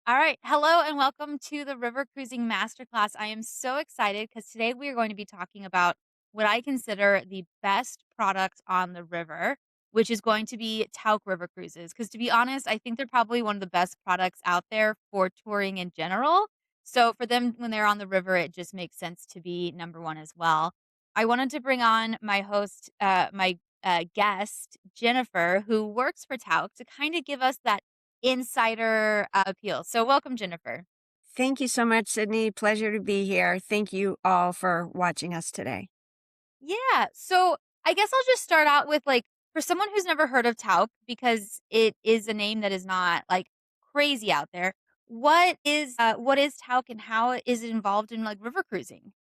All right. Hello and welcome to the River Cruising Masterclass. I am so excited because today we are going to be talking about what I consider the best product on the river, which is going to be Tauck River Cruises. Because to be honest, I think they're probably one of the best products out there for touring in general. So for them, when they're on the river, it just makes sense to be number one as well. I wanted to bring on my host, my guest, Jennifer, who works for Tauck, to kind of give us that insider appeal. So welcome, Jennifer. Thank you so much, Sydney. Pleasure to be here. Thank you all for watching us today. Yeah. So I guess I'll just start out with like for someone who's never heard of Taup, because it is a name that is not like crazy out there. What is Tauc and how is it involved in like river cruising?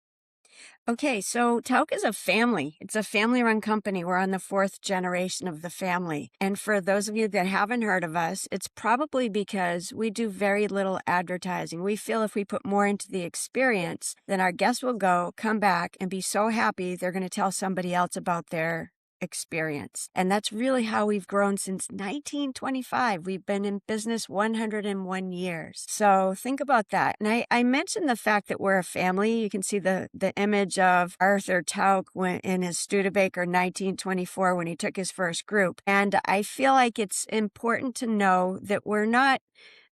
Okay, so Tauck is a family. It's a family run company. We're on the fourth generation of the family. And for those of you that haven't heard of us, it's probably because we do very little advertising. We feel if we put more into the experience, then our guests will come back, and be so happy they're going to tell somebody else about their experience. And that's really how we've grown since 1925. We've been in business 101 years. So think about that. And I mentioned the fact that we're a family. You can see the image of Arthur Tauck in his Studebaker 1924 when he took his first group. And I feel like it's important to know that we're not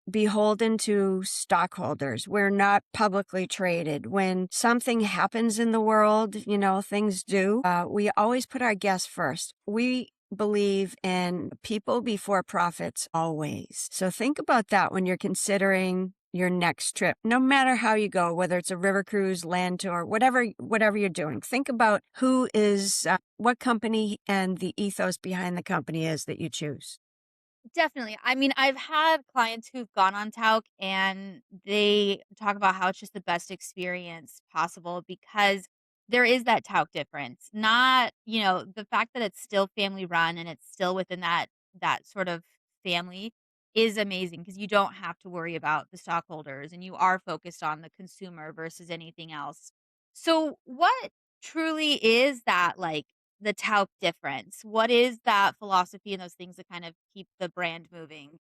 beholden to stockholders. We're not publicly traded. When something happens in the world, things do, we always put our guests first. We believe in people before profits always. So think about that when you're considering your next trip, no matter how you go, whether it's a river cruise, land tour, whatever you're doing. Think about what company and the ethos behind the company is that you choose. Definitely. I mean, I've had clients who've gone on Talc and they talk about how it's just the best experience possible because there is that Talc difference. Not, the fact that it's still family run and it's still within that sort of family is amazing because you don't have to worry about the stockholders and you are focused on the consumer versus anything else. So, what truly is that like the talc difference? What is that philosophy and those things that kind of keep the brand moving?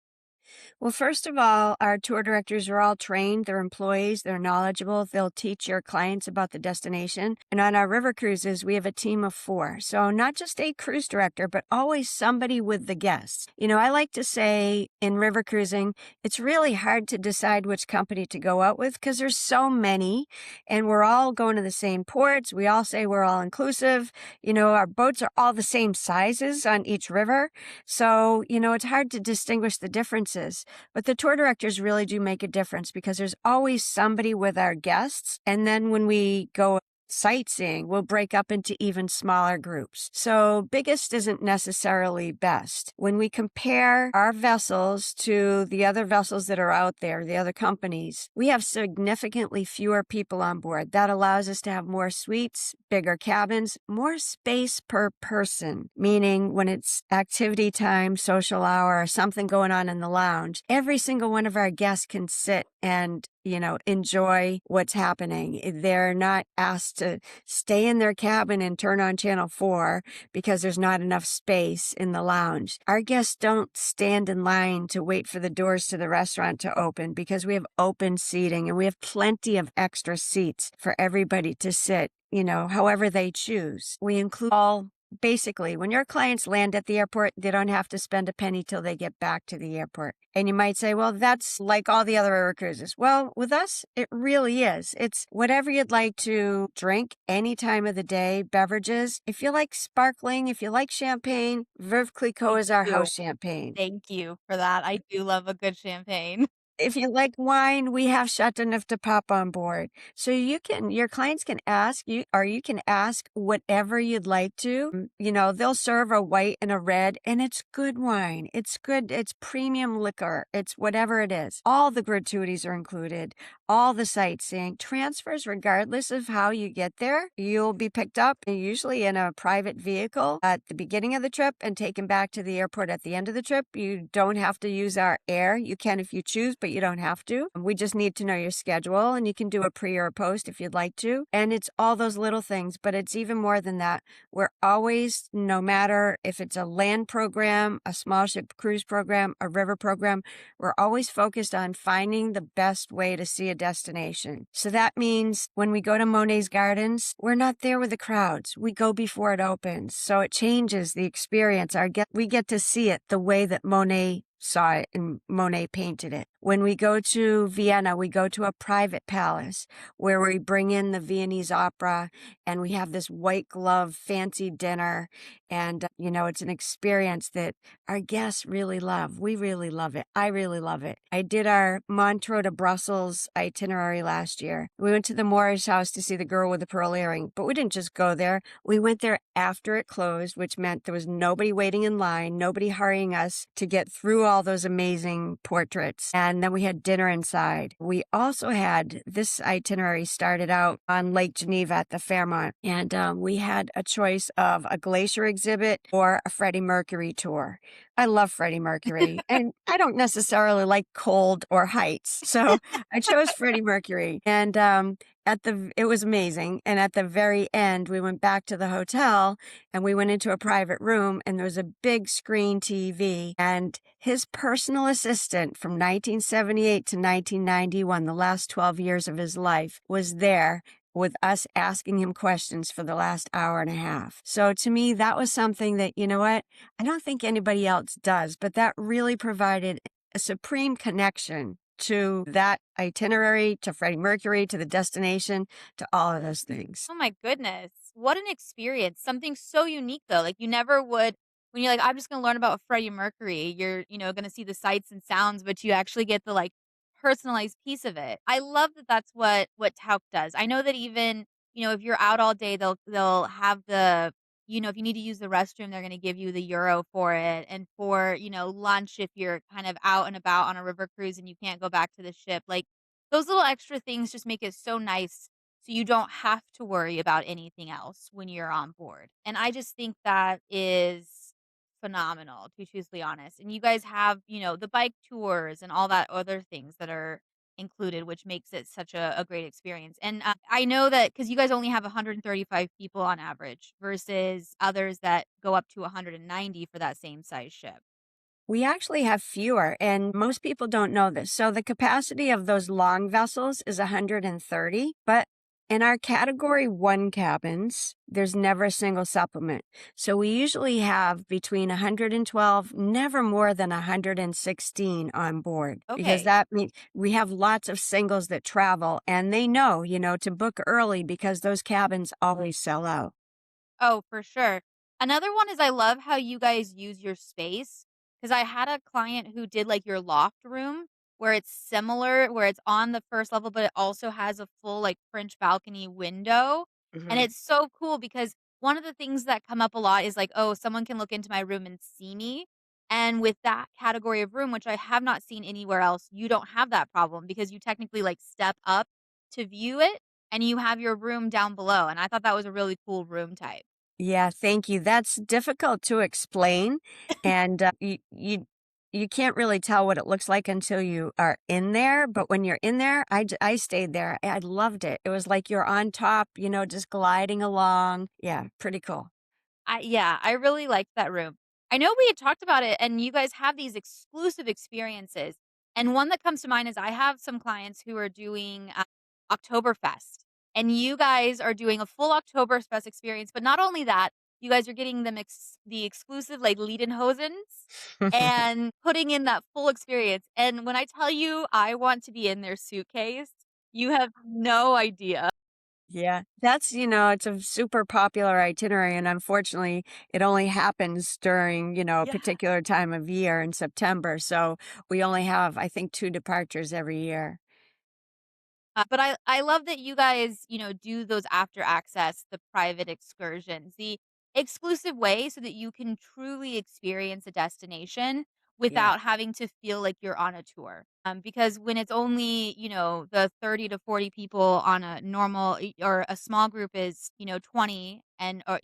Well, first of all, our tour directors are all trained. They're employees. They're knowledgeable. They'll teach your clients about the destination. And on our river cruises, we have a team of 4. So not just a cruise director, but always somebody with the guests. I like to say in river cruising, it's really hard to decide which company to go out with because there's so many and we're all going to the same ports. We all say we're all inclusive. Our boats are all the same sizes on each river. So, it's hard to distinguish the differences. But the tour directors really do make a difference because there's always somebody with our guests. And then when we go sightseeing, we'll break up into even smaller groups. So biggest isn't necessarily best. When we compare our vessels to the other vessels that are out there, the other companies, we have significantly fewer people on board. That allows us to have more suites, bigger cabins, more space per person, meaning when it's activity time, social hour, or something going on in the lounge, every single one of our guests can sit and enjoy what's happening. They're not asked to stay in their cabin and turn on channel 4 because there's not enough space in the lounge. Our guests don't stand in line to wait for the doors to the restaurant to open because we have open seating and we have plenty of extra seats for everybody to sit, however they choose. We include all. Basically, when your clients land at the airport, they don't have to spend a penny till they get back to the airport. And you might say, well, that's like all the other river cruises. Well, with us, it really is. It's whatever you'd like to drink any time of the day, beverages. If you like sparkling, if you like champagne, Veuve Clicquot I is our do. house champagne. Thank you for that. I do love a good champagne. If you like wine, we have Chateauneuf de Pape on board. So your clients can ask you, or you can ask whatever you'd like to. They'll serve a white and a red, and it's good wine. It's good. It's premium liquor. It's whatever it is. All the gratuities are included. All the sightseeing, transfers, regardless of how you get there. You'll be picked up usually in a private vehicle at the beginning of the trip and taken back to the airport at the end of the trip. You don't have to use our air. You can if you choose, but but you don't have to. We just need to know your schedule, and you can do a pre or a post if you'd like to. And it's all those little things, but it's even more than that. We're always, no matter if it's a land program, a small ship cruise program, a river program, we're always focused on finding the best way to see a destination. So that means when we go to Monet's Gardens, we're not there with the crowds. We go before it opens. So it changes the experience. We get to see it the way that Monet saw it and Monet painted it. When we go to Vienna, we go to a private palace where we bring in the Viennese opera and we have this white glove fancy dinner. And, it's an experience that our guests really love. We really love it. I really love it. I did our Montreux to Brussels itinerary last year. We went to the Moorish house to see the girl with the pearl earring, but we didn't just go there. We went there after it closed, which meant there was nobody waiting in line, nobody hurrying us to get through all those amazing portraits. And then we had dinner inside. We also had this itinerary started out on Lake Geneva at the Fairmont. And we had a choice of a glacier exhibit or a Freddie Mercury tour. I love Freddie Mercury, and I don't necessarily like cold or heights. So I chose Freddie Mercury. And it was amazing. And at the very end, we went back to the hotel and we went into a private room and there was a big screen TV and his personal assistant from 1978 to 1991, the last 12 years of his life, was there with us asking him questions for the last hour and a half. So to me, that was something that, you know what, I don't think anybody else does, but that really provided a supreme connection to that itinerary, to Freddie Mercury, to the destination, to all of those things. Oh my goodness. What an experience. Something so unique though. Like you never would when you're like, I'm just gonna learn about Freddie Mercury, you're, gonna see the sights and sounds, but you actually get the like personalized piece of it. I love that that's what Tauck does. I know that even, if you're out all day, they'll have the if you need to use the restroom, they're gonna give you the euro for it. And for, lunch if you're kind of out and about on a river cruise and you can't go back to the ship. Like those little extra things just make it so nice so you don't have to worry about anything else when you're on board. And I just think that is phenomenal, to be truthfully honest. And you guys have, the bike tours and all that other things that are included, which makes it such a great experience. And I know that because you guys only have 135 people on average versus others that go up to 190 for that same size ship. We actually have fewer, and most people don't know this. So the capacity of those long vessels is 130, but in our category 1 cabins, there's never a single supplement. So we usually have between 112, never more than 116 on board, because Okay. that means we have lots of singles that travel and they know, to book early because those cabins always sell out. Oh, for sure. Another one is I love how you guys use your space because I had a client who did like your loft room where it's similar, where it's on the first level, but it also has a full like French balcony window. And Mhm. it's so cool because one of the things that come up a lot is like, oh, someone can look into my room and see me. And with that category of room, which I have not seen anywhere else, you don't have that problem because you technically like step up to view it and you have your room down below. And I thought that was a really cool room type. Yeah, thank you. That's difficult to explain, and you can't really tell what it looks like until you are in there. But when you're in there, I stayed there. I loved it. It was like you're on top, just gliding along. Yeah, pretty cool. I really liked that room. I know we had talked about it and you guys have these exclusive experiences. And one that comes to mind is I have some clients who are doing Oktoberfest and you guys are doing a full Oktoberfest experience. But not only that, you guys are getting them the exclusive like Lederhosens and putting in that full experience. And when I tell you I want to be in their suitcase, you have no idea. Yeah, that's, it's a super popular itinerary, and unfortunately, it only happens during, a Yeah. particular time of year in September. So we only have, I think, 2 departures every year. But I love that you guys, do those after access, the private excursions, the exclusive way so that you can truly experience a destination Yeah. without having to feel like you're on a tour. Because when it's only, the 30 to 40 people on a normal or a small group is, 20 and or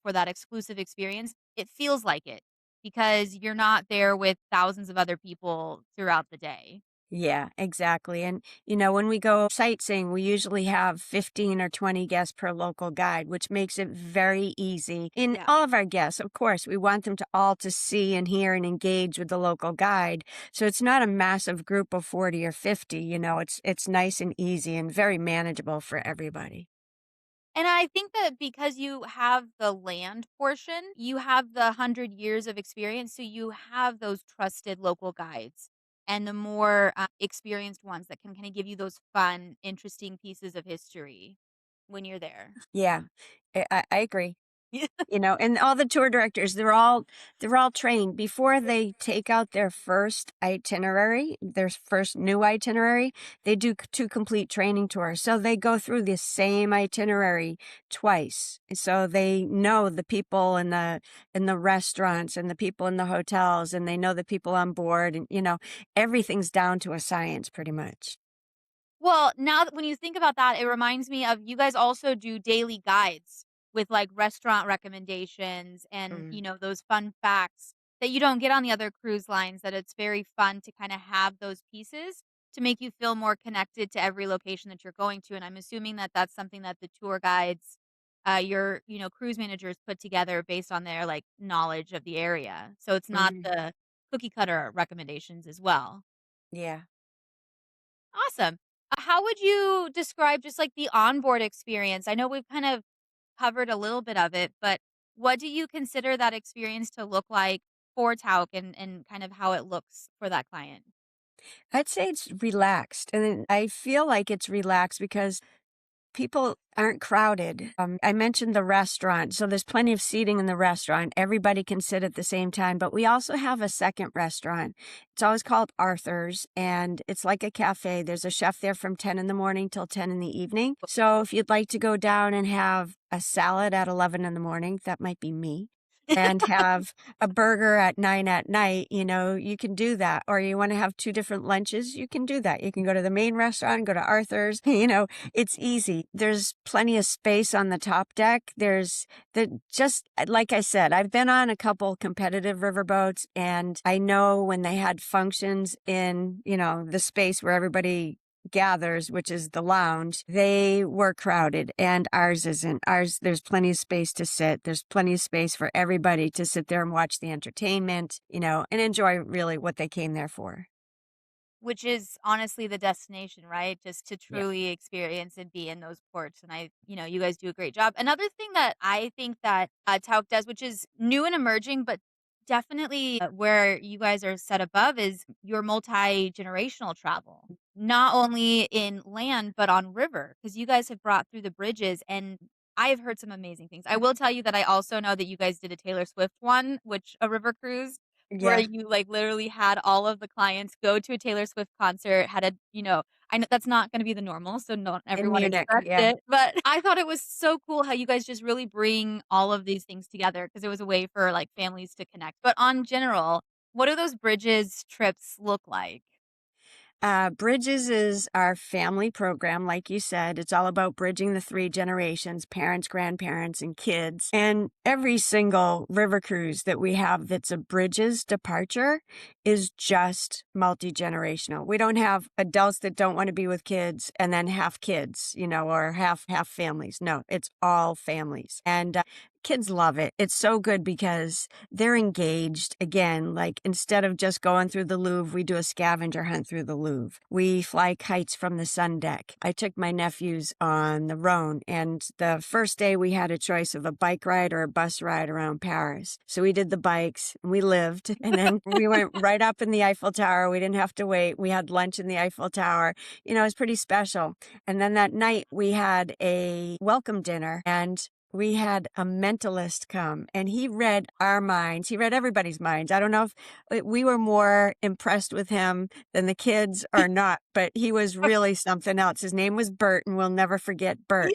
for that exclusive experience, it feels like it because you're not there with thousands of other people throughout the day. Yeah, exactly. And, when we go sightseeing, we usually have 15 or 20 guests per local guide, which makes it very easy. In Yeah. all of our guests, of course, we want them to all to see and hear and engage with the local guide. So it's not a massive group of 40 or 50, it's nice and easy and very manageable for everybody. And I think that because you have the land portion, you have the 100 years of experience, so you have those trusted local guides and the more, experienced ones that can kinda give you those fun, interesting pieces of history when you're there. Yeah, I agree. And all the tour directors, they're all trained before they take out their first itinerary, their first new itinerary. They do two complete training tours, so they go through the same itinerary twice, so they know the people in the restaurants and the people in the hotels, and they know the people on board, and everything's down to a science, pretty much. Well, now that when you think about that, it reminds me of you guys also do daily guides with, like, restaurant recommendations and, Mm. those fun facts that you don't get on the other cruise lines, that it's very fun to kinda have those pieces to make you feel more connected to every location that you're going to, and I'm assuming that that's something that the tour guides, your, cruise managers put together based on their, like, knowledge of the area, so it's not Mhm. the cookie cutter recommendations as well. Yeah. Awesome. How would you describe just like the onboard experience? I know we've kind of covered a little bit of it, but what do you consider that experience to look like for Tauk and kind of how it looks for that client? I'd say it's relaxed, and I feel like it's relaxed because people aren't crowded. I mentioned the restaurant, so there's plenty of seating in the restaurant. Everybody can sit at the same time, but we also have a second restaurant. It's always called Arthur's, and it's like a cafe. There's a chef there from 10 in the morning till 10 in the evening. So if you'd like to go down and have a salad at 11 in the morning, that might be me. And have a burger at 9 at night, you can do that. Or you want to have two different lunches, you can do that. You can go to the main restaurant, go to Arthur's, it's easy. There's plenty of space on the top deck. There's just like I said, I've been on a couple competitive riverboats, and I know when they had functions in, the space where everybody gathers, which is the lounge, they were crowded, and ours isn't. Ours, there's plenty of space to sit. There's plenty of space for everybody to sit there and watch the entertainment, and enjoy really what they came there for. Which is honestly the destination, right? Just to Yeah. truly experience and be in those ports, and you guys do a great job. Another thing that I think that, Tauk does, which is new and emerging, but definitely, where you guys are set above is your multi-generational travel. Not only in land, but on river, because you guys have brought through the bridges, and I have heard some amazing things. I will tell you that I also know that you guys did a Taylor Swift one, which a river cruise, where Yeah. you, like, literally had all of the clients go to a Taylor Swift concert, had a I know that's not gonna be the normal, so not In everyone Munich. expects Yeah. it, but I thought it was so cool how you guys just really bring all of these things together because it was a way for, like, families to connect. But on general, what do those bridges trips look like? Bridges is our family program, like you said. It's all about bridging the three generations: parents, grandparents, and kids. And every single river cruise that we have that's a Bridges departure is just multi generational. We don't have adults that don't want to be with kids and then half kids, or half families. No, it's all families. And kids love it. It's so good because they're engaged. Again, like instead of just going through the Louvre, we do a scavenger hunt through the Louvre. We fly kites from the sun deck. I took my nephews on the Rhone, and the first day we had a choice of a bike ride or a bus ride around Paris. So we did the bikes and we lived, and then we went right up in the Eiffel Tower. We didn't have to wait. We had lunch in the Eiffel Tower. It was pretty special. And then that night we had a welcome dinner, and we had a mentalist come, and he read our minds. He read everybody's minds. I don't know if we were more impressed with him than the kids or not, but he was really something else. His name was Bert, and we'll never forget Bert.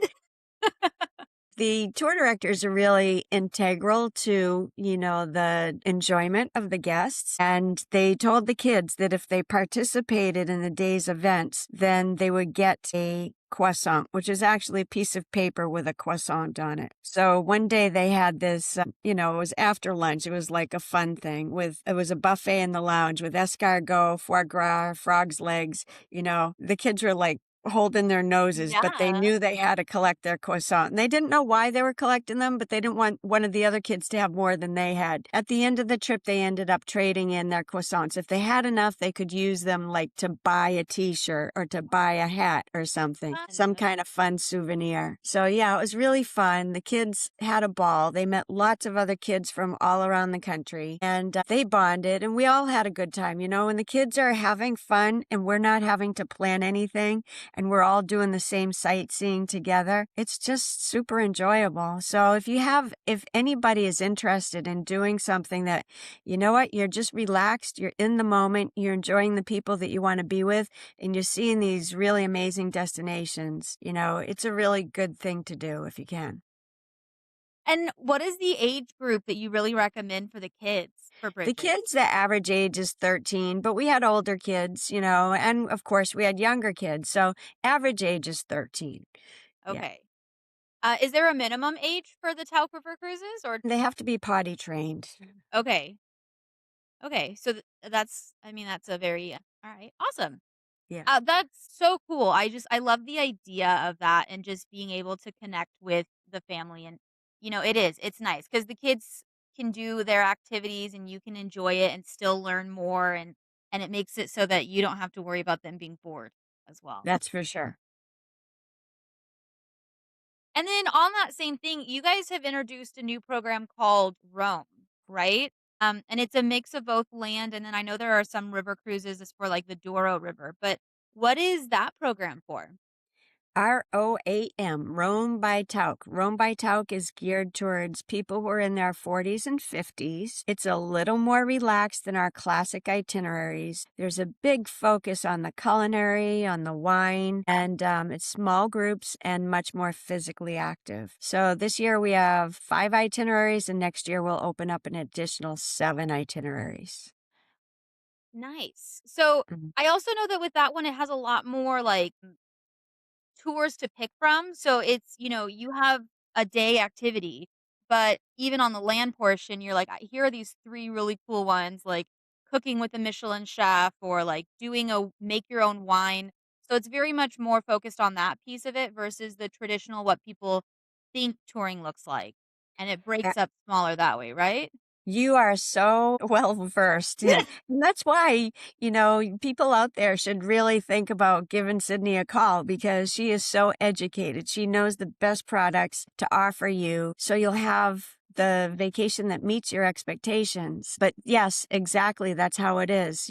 The tour directors are really integral to, the enjoyment of the guests. And they told the kids that if they participated in the day's events, then they would get a croissant, which is actually a piece of paper with a croissant on it. So one day they had this, it was after lunch. It was like a fun thing it was a buffet in the lounge with escargot, foie gras, frog's legs. The kids were like holding their noses, but they Yeah. knew they had to collect their croissant. And they didn't know why they were collecting them, but they didn't want one of the other kids to have more than they had. At the end of the trip, they ended up trading in their croissants. If they had enough, they could use them like to buy a t-shirt or to buy a hat or something, some Fun. kind of fun souvenir. So yeah, it was really fun. The kids had a ball. They met lots of other kids from all around the country and they bonded and we all had a good time. When the kids are having fun and we're not having to plan anything, and we're all doing the same sightseeing together. It's just super enjoyable. So if anybody is interested in doing something that, you're just relaxed, you're in the moment, you're enjoying the people that you want to be with, and you're seeing these really amazing destinations, it's a really good thing to do if you can. And what is the age group that you really recommend for the kids for The Bridges? kids, the average age is 13, but we had older kids, and of course we had younger kids. So average age is 13. Yeah. Okay. Is there a minimum age for the Tauck River Cruises or They have to be potty trained. okay. Okay. So that's I mean that's a very all right. Awesome. Yeah. That's so cool. I love the idea of that and just being able to connect with the family and it's nice cuz the kids can do their activities and you can enjoy it and still learn more and it makes it so that you don't have to worry about them being bored as well. That's for sure. And then on that same thing, you guys have introduced a new program called Rome, right? And it's a mix of both land and then I know there are some river cruises it's for like the Douro River, but what is that program for? ROAM, Rome by Tauck. Rome by Tauck is geared towards people who are in their 40s and 50s. It's a little more relaxed than our classic itineraries. There's a big focus on the culinary, on the wine, and it's small groups and much more physically active. So this year we have 5 itineraries, and next year we'll open up an additional 7 itineraries. Nice. So Mhm. I also know that with that one, it has a lot more like tours to pick from. So you have a day activity, but even on the land portion, you're like, here are these three really cool ones, like cooking with a Michelin chef or like doing a make your own wine. So it's very much more focused on that piece of it versus the traditional what people think touring looks like. And it breaks up smaller that way, right? You are so well versed. And that's why, people out there should really think about giving Sydney a call because she is so educated. She knows the best products to offer you. So you'll have the vacation that meets your expectations. But yes, exactly. That's how it is.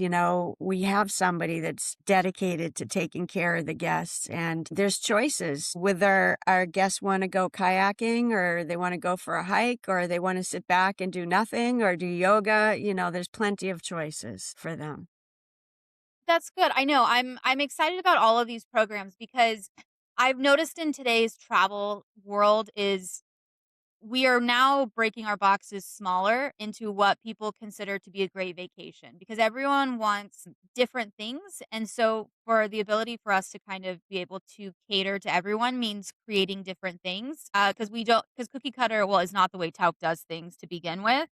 We have somebody that's dedicated to taking care of the guests, and there's choices whether our guests want to go kayaking or they want to go for a hike or they want to sit back and do nothing or do yoga. There's plenty of choices for them. That's good. I know. I'm excited about all of these programs because I've noticed in today's travel world is we are now breaking our boxes smaller into what people consider to be a great vacation because everyone wants different things. And so for the ability for us to kind of be able to cater to everyone means creating different things. Because we don't because cookie cutter, well, is not the way Tauk does things to begin with.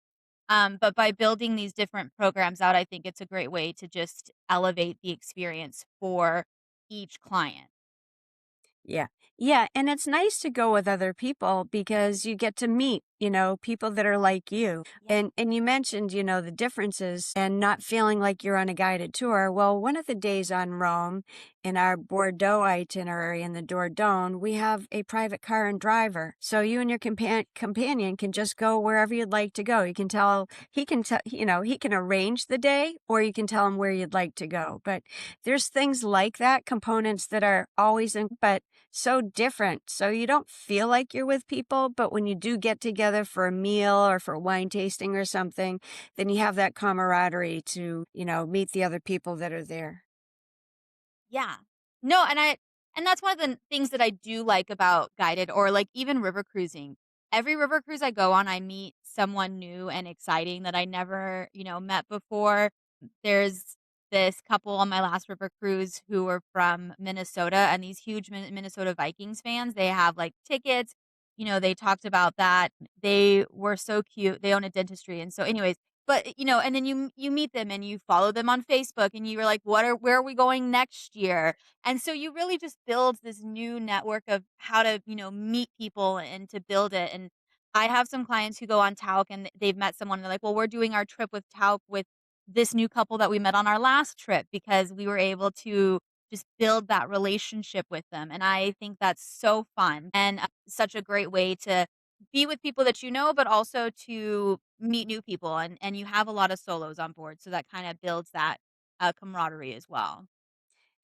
But by building these different programs out, I think it's a great way to just elevate the experience for each client. Yeah. Yeah. And it's nice to go with other people because you get to meet, people that are like you. Yeah. And you mentioned, the differences and not feeling like you're on a guided tour. Well, one of the days on Rome in our Bordeaux itinerary in the Dordogne, we have a private car and driver. So you and your companion can just go wherever you'd like to go. He can arrange the day or you can tell him where you'd like to go. But there's things like that, components that are always in, but so different. So you don't feel like you're with people, but when you do get together for a meal or for wine tasting or something, then you have that camaraderie to, meet the other people that are there. Yeah. No, and that's one of the things that I do like about guided or like even river cruising. Every river cruise I go on, I meet someone new and exciting that I never, met before. There's this couple on my last river cruise who were from Minnesota and these huge Minnesota Vikings fans. They have like tickets. They talked about that. They were so cute. They own a dentistry. And so, anyways, but and then you meet them and you follow them on Facebook and you're like, where are we going next year? And so you really just build this new network of how to, meet people and to build it. And I have some clients who go on Tauck and they've met someone and they're like, well, we're doing our trip with Tauck with this new couple that we met on our last trip because we were able to just build that relationship with them. And I think that's so fun and such a great way to be with people that you know, but also to meet new people. And you have a lot of solos on board. So that kind of builds that camaraderie as well.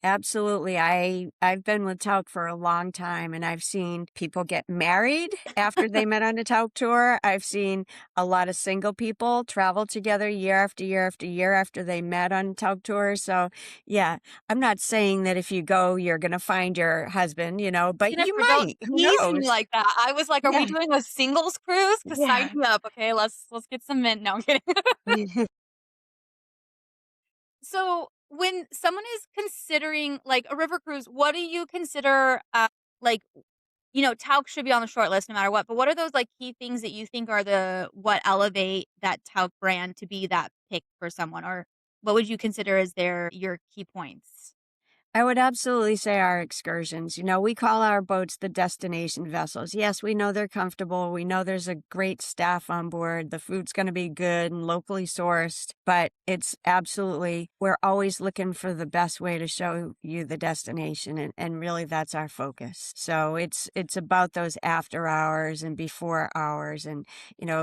Absolutely. I've been with Tauck for a long time and I've seen people get married after they met on a Tauck tour. I've seen a lot of single people travel together year after year after year after they met on Tauck tours. So, yeah, I'm not saying that if you go you're going to find your husband, but you Jennifer, don't might. Who tease me knows? like that. I was like, "Are we Yeah. doing a singles cruise? 'Cause sign Yeah. me up, okay? Let's get some mint." No, I'm kidding. So, when someone is considering, like, a river cruise, what do you consider, like, Talc should be on the short list no matter what, but what are those, like, key things that you think are the what elevate that Talc brand to be that pick for someone? Or what would you consider as your key points? I would absolutely say our excursions. We call our boats the destination vessels. Yes, we know they're comfortable. We know there's a great staff on board. The food's going to be good and locally sourced, but it's absolutely, we're always looking for the best way to show you the destination. And really that's our focus. So it's about those after hours and before hours and,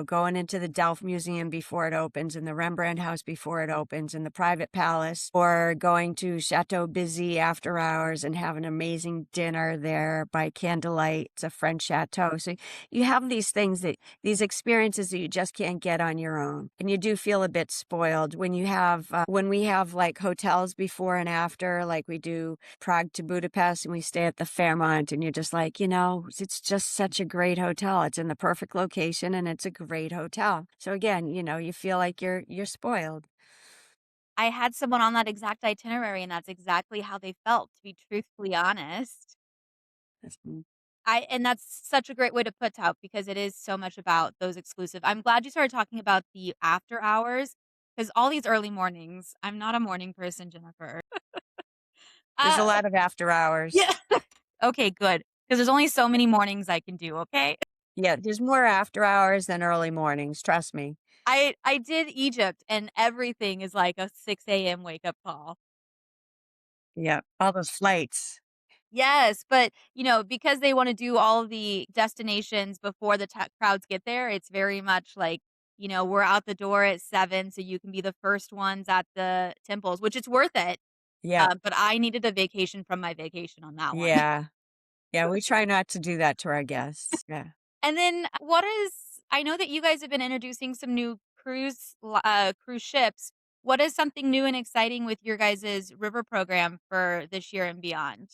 going into the Delft Museum before it opens and the Rembrandt House before it opens and the private palace or going to Chateau Busy after hours and have an amazing dinner there by candlelight. It's a French chateau. So you have these things these experiences that you just can't get on your own. And you do feel a bit spoiled when we have like hotels before and after, like we do Prague to Budapest and we stay at the Fairmont and you're just like, it's just such a great hotel. It's in the perfect location and it's a great hotel. So again, you feel like you're spoiled. I had someone on that exact itinerary, and that's exactly how they felt, to be truthfully honest. That's- And that's such a great way to put Taup because it is so much about those exclusive I'm glad you started talking about the after hours, because all these early mornings I'm not a morning person, Jennifer. There's a Uh, lot of after hours. yeah. Okay, good, because there's only so many mornings I can do, okay? Yeah, there's more after hours than early mornings, trust me. I did Egypt, and everything is like a 6 a.m. wake up call. Yeah, all those flights. Yes, but, because they wanna do all of the destinations before the crowds get there, it's very much like, we're out the door at 7 so you can be the first ones at the temples, which it's worth it, Yeah, but I needed a vacation from my vacation on that one. yeah, yeah, we try not to do that to our guests, yeah. And then I know that you guys have been introducing some new cruise ships. What is something new and exciting with your guys' river program for this year and beyond?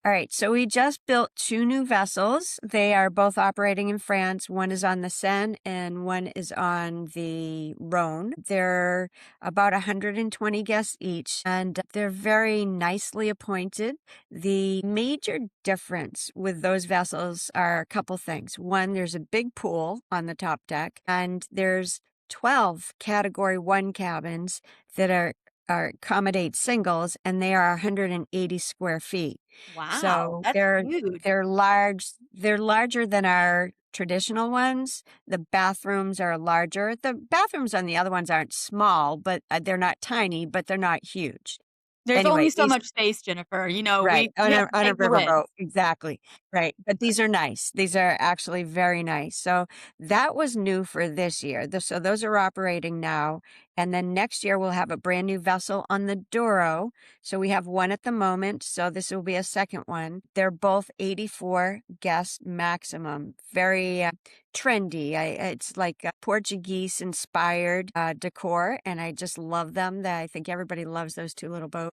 All right, so we just built 2 new vessels. They are both operating in France. One is on the Seine and one is on the Rhone. They're about 120 guests each, and they're very nicely appointed. The major difference with those vessels are a couple things. One, there's a big pool on the top deck, and there's 12 Category 1 cabins that are accommodate singles, and they are 180 square feet. Wow, So that's they're huge. they're large. They're larger than our traditional ones. The bathrooms are larger. The bathrooms on the other ones aren't small, but they're not tiny, but they're not huge. There's only Anyway, so these much space, Jennifer, right, we have to on a take the riverboat, wins. exactly, right, but these are nice, these are actually very nice, so that was new for this year, so those are operating now, and then next year we'll have a brand new vessel on the Douro, so we have one at the moment, so this will be a second one. They're both 84 guest maximum, very, trendy, it's like, Portuguese-inspired, decor, and I just love them, I think everybody loves those 2 little boats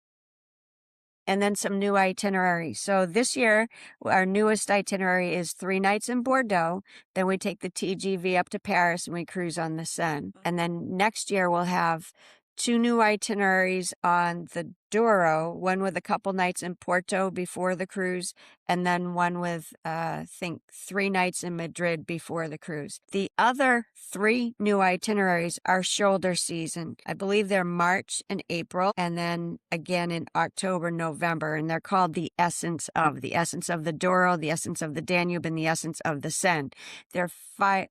and then some new itineraries. So this year, our newest itinerary is 3 nights in Bordeaux. Then we take the TGV up to Paris and we cruise on the Seine. And then next year, we'll have 2 new itineraries on the Douro, one with a couple nights in Porto before the cruise, and then one with, I think 3 nights in Madrid before the cruise. The other 3 new itineraries are shoulder season. I believe they're March and April, and then again in October, November, and they're called the essence of the Douro, the essence of the Danube, and the essence of the Seine. They're 5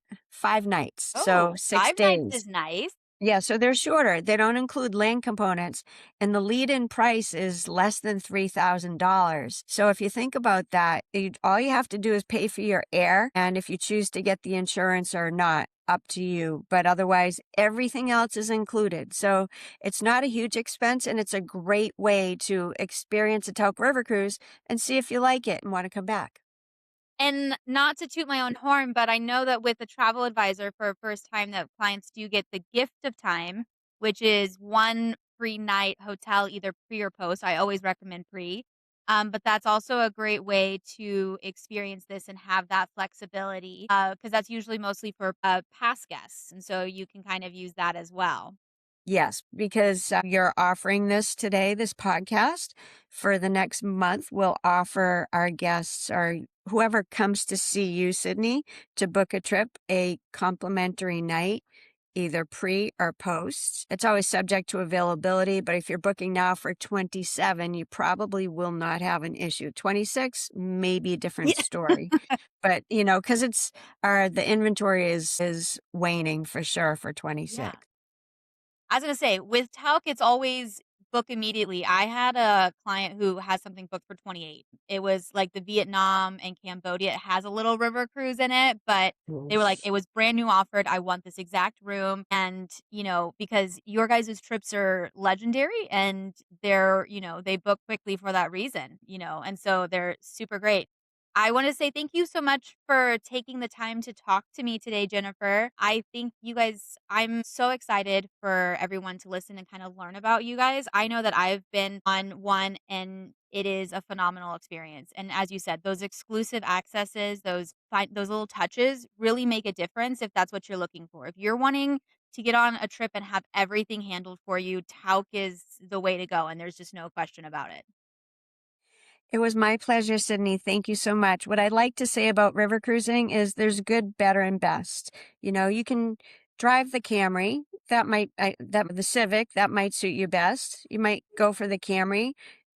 nights, so Oh, 6 5 nights days. is nice. Yeah, so they're shorter. They don't include land components, and the lead-in price is less than $3,000. So if you think about that, all you have to do is pay for your air, and if you choose to get the insurance or not, up to you. But otherwise, everything else is included. So it's not a huge expense, and it's a great way to experience a Tauck River cruise and see if you like it and want to come back. And not to toot my own horn, but I know that with a travel advisor for a first time that clients do get the gift of time, which is 1 free night hotel, either pre or post. I always recommend pre. But that's also a great way to experience this and have that flexibility, because that's usually mostly for, past guests, and so you can kind of use that as well. Yes, because you're offering this today, this podcast. For the next month, we'll offer our guests or whoever comes to see you, Sydney, to book a trip, a complimentary night, either pre or post. It's always subject to availability, but if you're booking now for 27, you probably will not have an issue. 26, maybe a different Yeah. story. But, because the inventory is waning for sure for Yeah. 26. I was gonna say, with Talc, it's always book immediately. I had a client who has something booked for 28. It was like the Vietnam and Cambodia. It has a little river cruise in it, but they were like, it was brand new offered. I want this exact room. And, because your guys' trips are legendary and they book quickly for that reason, and so they're super great. I want to say thank you so much for taking the time to talk to me today, Jennifer. I think I'm so excited for everyone to listen and kind of learn about you guys. I know that I've been on one and it is a phenomenal experience. And as you said, those exclusive accesses, those little touches really make a difference if that's what you're looking for. If you're wanting to get on a trip and have everything handled for you, Tauk is the way to go. And there's just no question about it. It was my pleasure, Sydney. Thank you so much. What I like to say about river cruising is there's good, better, and best. You can drive the Camry. The Civic that might suit you best. You might go for the Camry,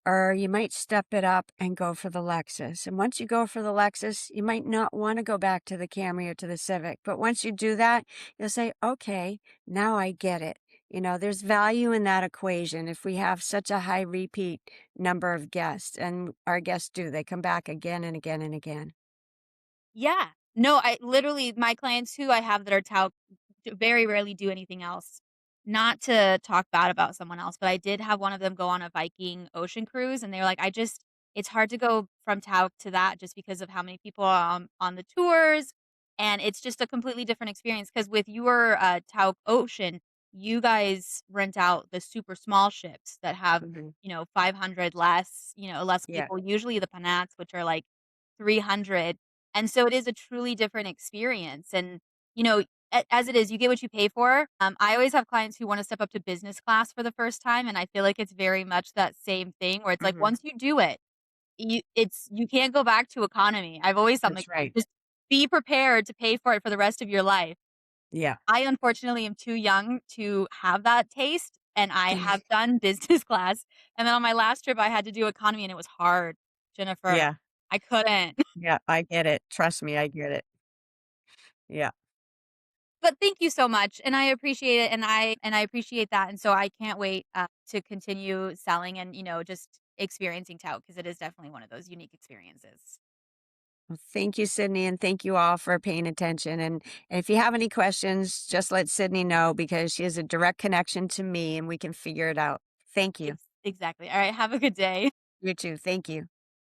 or you might step it up and go for the Lexus. And once you go for the Lexus, you might not want to go back to the Camry or to the Civic. But once you do that, you'll say, "Okay, now I get it." There's value in that equation if we have such a high repeat number of guests, and our guests do. They come back again and again and again. Yeah. No, I literally my clients who I have that are tout very rarely do anything else. Not to talk bad about someone else, but I did have one of them go on a Viking ocean cruise, and they were like, it's hard to go from Tauk to that just because of how many people are on the tours, and it's just a completely different experience. Because with your, Tauk Ocean, you guys rent out the super small ships that have, Mhm. 500 less, less Yeah. people, usually the Panats, which are like 300, and so it is a truly different experience, and, you know, as it is, you get what you pay for. I always have clients who wanna step up to business class for the first time, and I feel like it's very much that same thing where it's like Mhm. once you do it, you can't go back to economy. I've always thought, like, That's right. just be prepared to pay for it for the rest of your life. Yeah. I unfortunately am too young to have that taste, and I have done business class, and then on my last trip, I had to do economy, and it was hard, Jennifer. Yeah. I couldn't. Yeah. I get it. Trust me, I get it. Yeah. But thank you so much, and I appreciate it, and I appreciate that, and so I can't wait, to continue selling and, just experiencing Tao because it is definitely one of those unique experiences. Well, thank you, Sydney, and thank you all for paying attention. And if you have any questions, just let Sydney know because she has a direct connection to me and we can figure it out. Thank you. Exactly. Alright, have a good day. You too. Thank you.